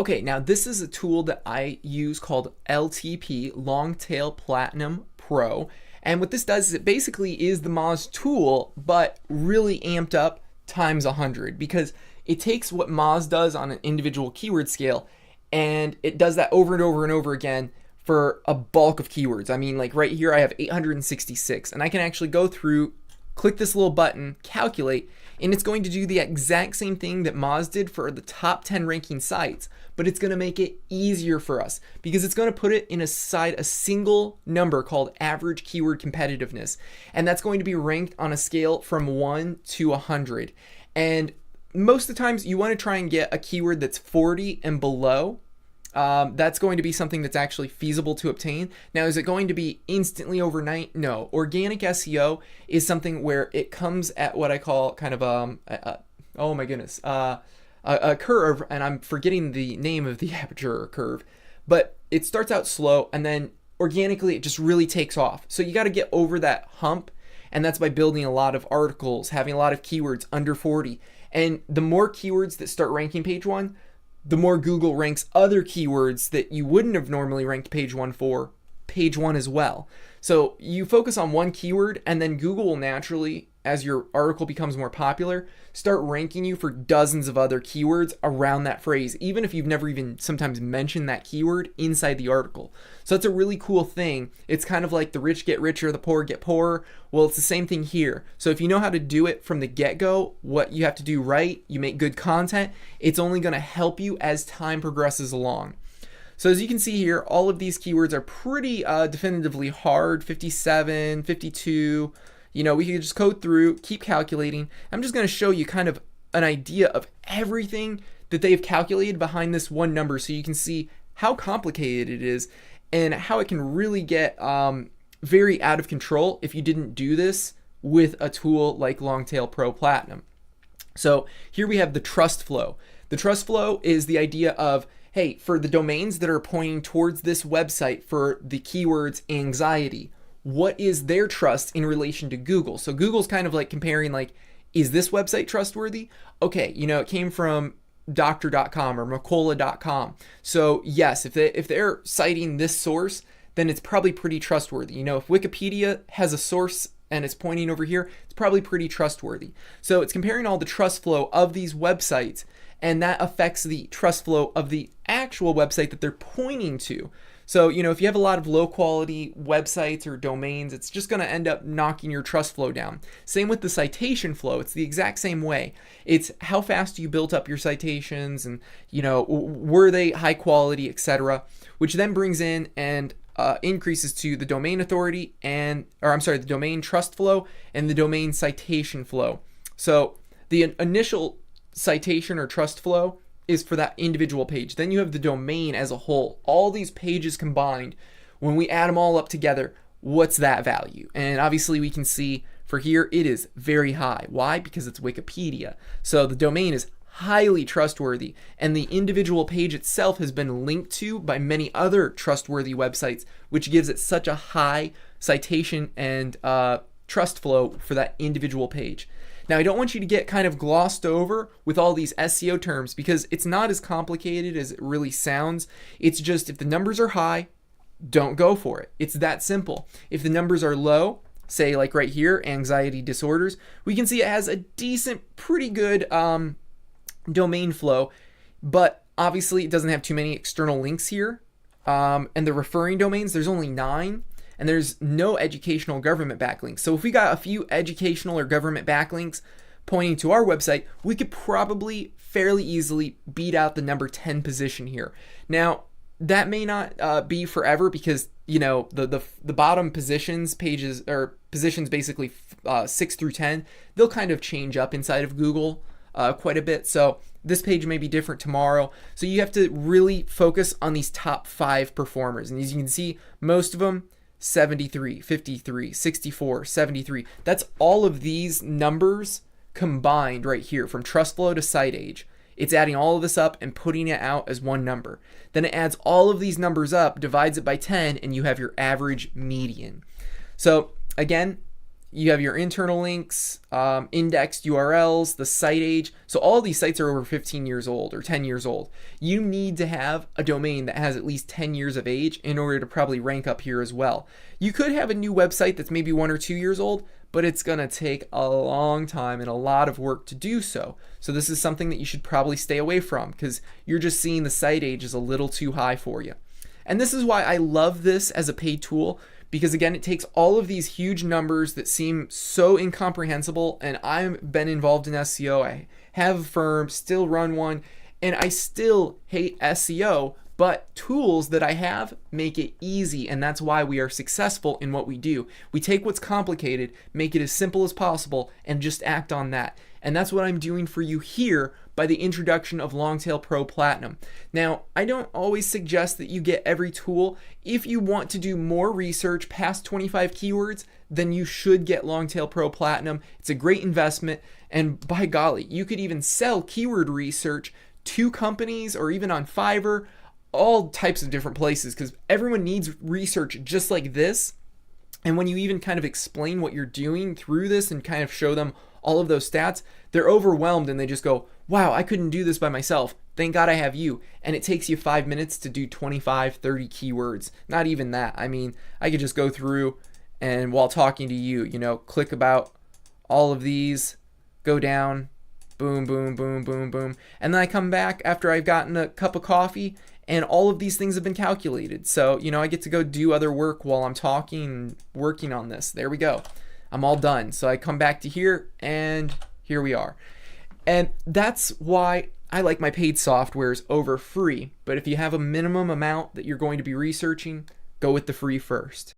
Okay, now this is a tool that I use called LTP, Longtail Platinum Pro. And what this does is it basically is the Moz tool, but really amped up times 100, because it takes what Moz does on an individual keyword scale and it does that over and over and over again for a bulk of keywords. I mean, like right here, I have 866, and I can actually go through, click this little button, calculate, and it's going to do the exact same thing that Moz did for the top 10 ranking sites, but it's going to make it easier for us because it's going to put it inside a single number called average keyword competitiveness, and that's going to be ranked on a scale from 1 to 100. And most of the times you want to try and get a keyword that's 40 and below. That's going to be something that's actually feasible to obtain. Now, is it going to be instantly overnight? No. Organic SEO is something where it comes at what I call kind of oh my goodness, a curve, and I'm forgetting the name of the aperture curve, but it starts out slow and then organically it just really takes off. So you got to get over that hump, and that's by building a lot of articles, having a lot of keywords under 40. And the more keywords that start ranking page one, the more Google ranks other keywords that you wouldn't have normally ranked page one for page one as well. So you focus on one keyword, and then Google will naturally, as your article becomes more popular, start ranking you for dozens of other keywords around that phrase, even if you've never even sometimes mentioned that keyword inside the article. So it's a really cool thing. It's kind of like the rich get richer, the poor get poorer. Well, it's the same thing here. So if you know how to do it from the get-go, what you have to do right, you make good content, it's only going to help you as time progresses along. So as you can see here, all of these keywords are pretty definitively hard, 57, 52. You know, we can just code through, keep calculating. I'm just going to show you kind of an idea of everything that they've calculated behind this one number, so you can see how complicated it is and how it can really get very out of control if you didn't do this with a tool like Longtail Pro Platinum. So here we have the trust flow. The trust flow is the idea of, hey, for the domains that are pointing towards this website for the keywords anxiety, what is their trust in relation to Google? So Google's kind of like comparing, like, is this website trustworthy? Okay, you know, it came from doctor.com or Mercola.com. So yes, if they're citing this source, then it's probably pretty trustworthy. You know, if Wikipedia has a source and it's pointing over here, it's probably pretty trustworthy. So it's comparing all the trust flow of these websites, and that affects the trust flow of the actual website that they're pointing to. So, you know, if you have a lot of low quality websites or domains, it's just going to end up knocking your trust flow down. Same with the citation flow. It's the exact same way. It's how fast you built up your citations, and, you know, were they high quality, etc., which then brings in and increases to the domain authority the domain trust flow and the domain citation flow. So the initial citation or trust flow is for that individual page. Then you have the domain as a whole. All these pages combined, when we add them all up together, what's that value? And obviously we can see for here it is very high. Why? Because it's Wikipedia. So the domain is highly trustworthy, and the individual page itself has been linked to by many other trustworthy websites, which gives it such a high citation and trust flow for that individual page. Now, I don't want you to get kind of glossed over with all these SEO terms, because it's not as complicated as it really sounds. It's just, if the numbers are high, don't go for it. It's that simple. If the numbers are low, say like right here, anxiety disorders, we can see it has a decent, pretty good domain flow, but obviously it doesn't have too many external links here. And the referring domains, there's only 9. And there's no educational government backlinks. So if we got a few educational or government backlinks pointing to our website, we could probably fairly easily beat out the number 10 position here. Now, that may not be forever, because, you know, the bottom positions, pages, or positions basically 6 through 10, they'll kind of change up inside of Google quite a bit. So this page may be different tomorrow. So you have to really focus on these top 5 performers. And as you can see, most of them, 73, 53, 64, 73. That's all of these numbers combined right here, from trust flow to site age. It's adding all of this up and putting it out as one number. Then it adds all of these numbers up, divides it by 10, and you have your average median. So again, You have your internal links, indexed URLs, the site age. So all these sites are over 15 years old or 10 years old. You need to have a domain that has at least 10 years of age in order to probably rank up here as well. You could have a new website that's maybe 1 or 2 years old, but it's going to take a long time and a lot of work to do so. So this is something that you should probably stay away from because you're just seeing the site age is a little too high for you. And this is why I love this as a paid tool, because again, it takes all of these huge numbers that seem so incomprehensible. And I've been involved in SEO. I have a firm, still run one, and I still hate SEO, but tools that I have make it easy, and that's why we are successful in what we do. We take what's complicated, make it as simple as possible, and just act on that. And that's what I'm doing for you here by the introduction of Longtail Pro Platinum. Now, I don't always suggest that you get every tool. If you want to do more research past 25 keywords, then you should get Longtail Pro Platinum. It's a great investment, and by golly, you could even sell keyword research to companies or even on Fiverr, all types of different places, because everyone needs research just like this. And when you even kind of explain what you're doing through this and kind of show them all of those stats, they're overwhelmed and they just go, wow, I couldn't do this by myself. Thank God I have you. And it takes you 5 minutes to do 25, 30 keywords. Not even that. I mean, I could just go through and while talking to you, click about all of these, go down, boom, boom, boom, boom, boom. And then I come back after I've gotten a cup of coffee and all of these things have been calculated. So, I get to go do other work while I'm talking and working on this. There we go. I'm all done. So I come back to here and here we are. And that's why I like my paid softwares over free. But if you have a minimum amount that you're going to be researching, go with the free first.